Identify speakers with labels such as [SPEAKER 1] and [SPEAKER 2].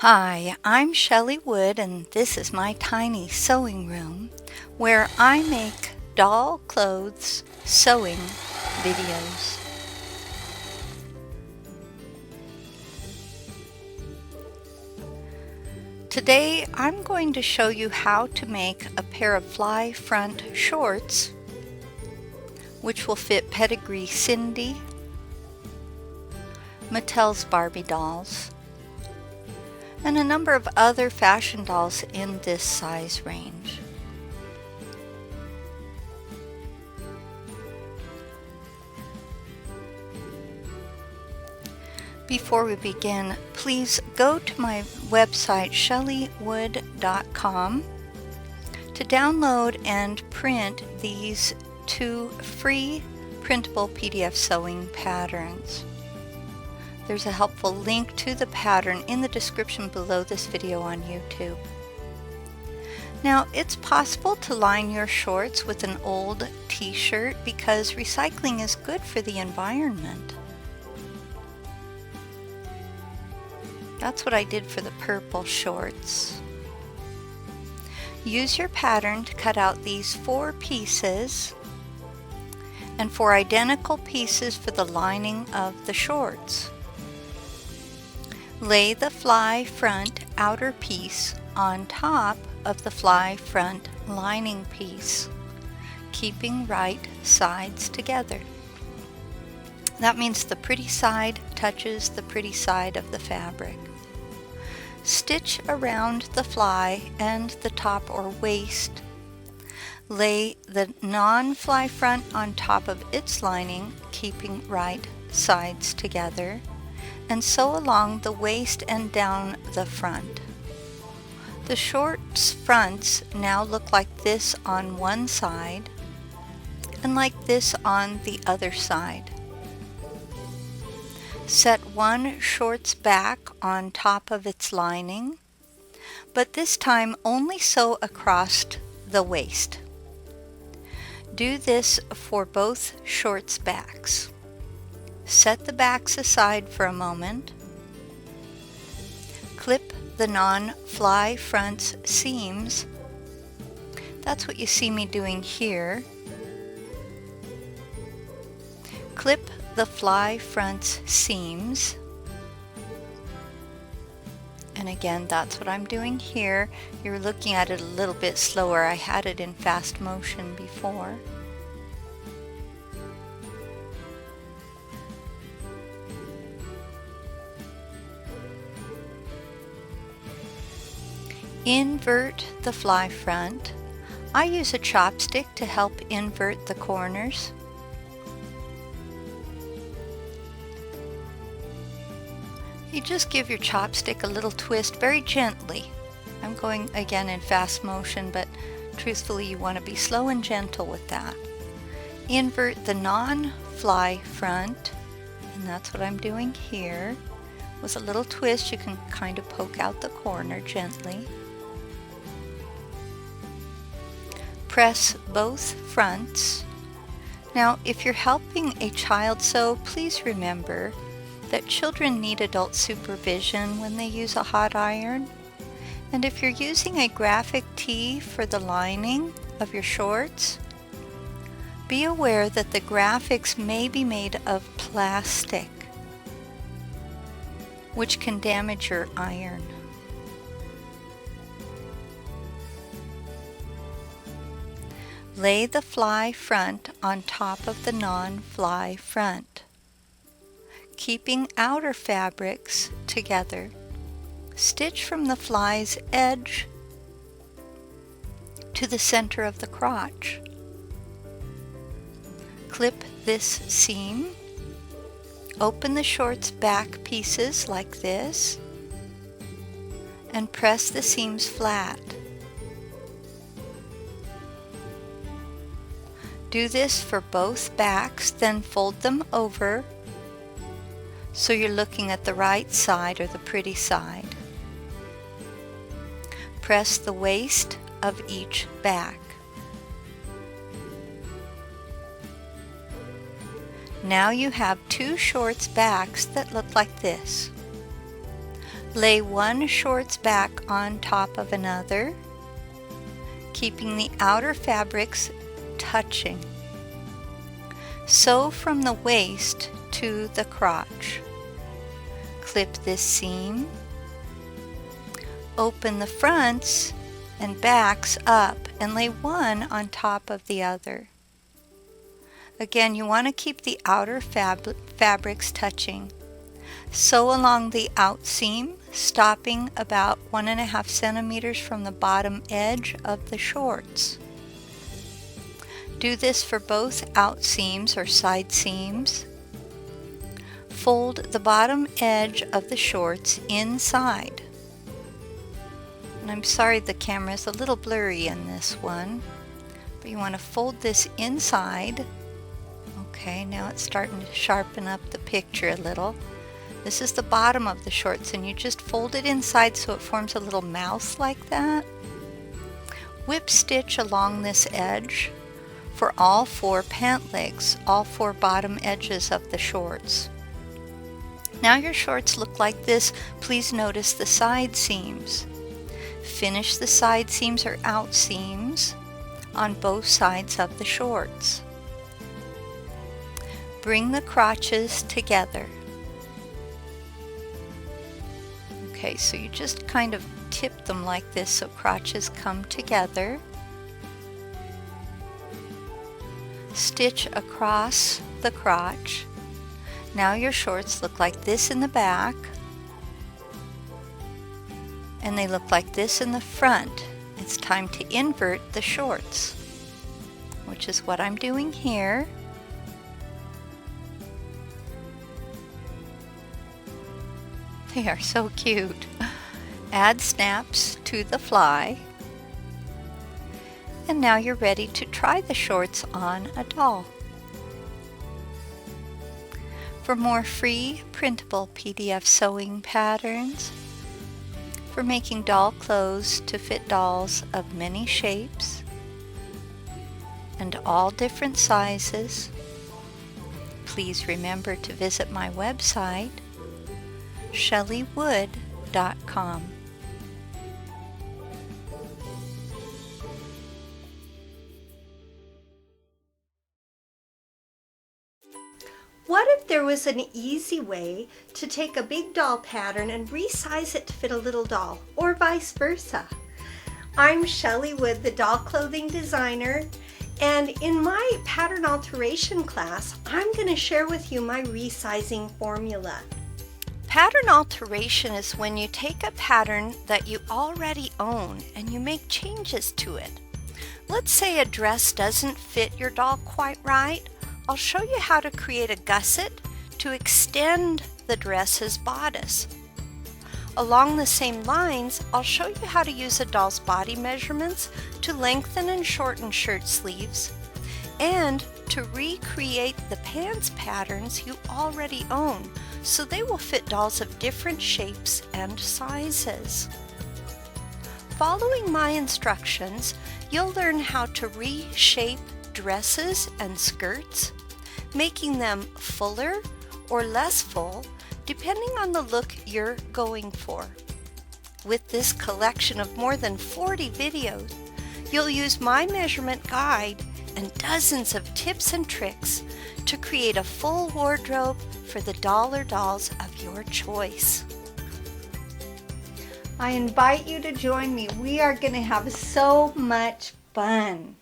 [SPEAKER 1] Hi, I'm Shelley Wood and this is my tiny sewing room where I make doll clothes sewing videos. Today I'm going to show you how to make a pair of fly front shorts which will fit Pedigree Sindy, Mattel's Barbie dolls, and a number of other fashion dolls in this size range. Before we begin, please go to my website shelleywood.com to download and print these two free printable PDF sewing patterns. There's a helpful link to the pattern in the description below this video on YouTube. Now, it's possible to line your shorts with an old t-shirt because recycling is good for the environment. That's what I did for the purple shorts. Use your pattern to cut out these 4 pieces and 4 identical pieces for the lining of the shorts. Lay the fly front outer piece on top of the fly front lining piece, keeping right sides together. That means the pretty side touches the pretty side of the fabric. Stitch around the fly and the top or waist. Lay the non-fly front on top of its lining, keeping right sides together, and sew along the waist and down the front. The shorts fronts now look like this on one side and like this on the other side. Set one shorts back on top of its lining, but this time only sew across the waist. Do this for both shorts backs. Set the backs aside for a moment. Clip the non-fly fronts seams. That's what you see me doing here. Clip the fly fronts seams. And again, that's what I'm doing here. You're looking at it a little bit slower. I had it in fast motion before. Invert the fly front. I use a chopstick to help invert the corners. You just give your chopstick a little twist very gently. I'm going again in fast motion, but truthfully you want to be slow and gentle with that. Invert the non-fly front, and that's what I'm doing here. With a little twist you can kind of poke out the corner gently. Press both fronts. Now, if you're helping a child sew, please remember that children need adult supervision when they use a hot iron. And if you're using a graphic tee for the lining of your shorts, be aware that the graphics may be made of plastic, which can damage your iron. Lay the fly front on top of the non-fly front, keeping outer fabrics together. Stitch from the fly's edge to the center of the crotch. Clip this seam. Open the shorts back pieces like this and press the seams flat. Do this for both backs, then fold them over so you're looking at the right side or the pretty side. Press the waist of each back. Now you have 2 shorts backs that look like this. Lay one shorts back on top of another, keeping the outer fabrics touching. Sew from the waist to the crotch. Clip this seam. Open the fronts and backs up and lay one on top of the other. Again, you want to keep the outer fabrics touching. Sew along the out seam, stopping about 1.5 centimeters from the bottom edge of the shorts. Do this for both out seams or side seams. Fold the bottom edge of the shorts inside. And I'm sorry the camera is a little blurry in this one, but you want to fold this inside. Okay, now it's starting to sharpen up the picture a little. This is the bottom of the shorts, and you just fold it inside so it forms a little mouse like that. Whip stitch along this edge for all 4 pant legs, all 4 bottom edges of the shorts. Now your shorts look like this. Please notice the side seams. Finish the side seams or out seams on both sides of the shorts. Bring the crotches together. Okay, so you just kind of tip them like this so crotches come together. Stitch across the crotch. Now your shorts look like this in the back, and they look like this in the front. It's time to invert the shorts, which is what I'm doing here. They are so cute. Add snaps to the fly. And now you're ready to try the shorts on a doll. For more free printable PDF sewing patterns, for making doll clothes to fit dolls of many shapes and all different sizes, please remember to visit my website, shelleywood.com.
[SPEAKER 2] What if there was an easy way to take a big doll pattern and resize it to fit a little doll, or vice versa? I'm Shelley Wood, the doll clothing designer, and in my pattern alteration class, I'm going to share with you my resizing formula.
[SPEAKER 1] Pattern alteration is when you take a pattern that you already own and you make changes to it. Let's say a dress doesn't fit your doll quite right. I'll show you how to create a gusset to extend the dress's bodice. Along the same lines, I'll show you how to use a doll's body measurements to lengthen and shorten shirt sleeves, and to recreate the pants patterns you already own so they will fit dolls of different shapes and sizes. Following my instructions, you'll learn how to reshape dresses and skirts, making them fuller or less full depending on the look you're going for. With this collection of more than 40 videos, you'll use my measurement guide and dozens of tips and tricks to create a full wardrobe for the doll or dolls of your choice.
[SPEAKER 2] I invite you to join me. We are going to have so much fun.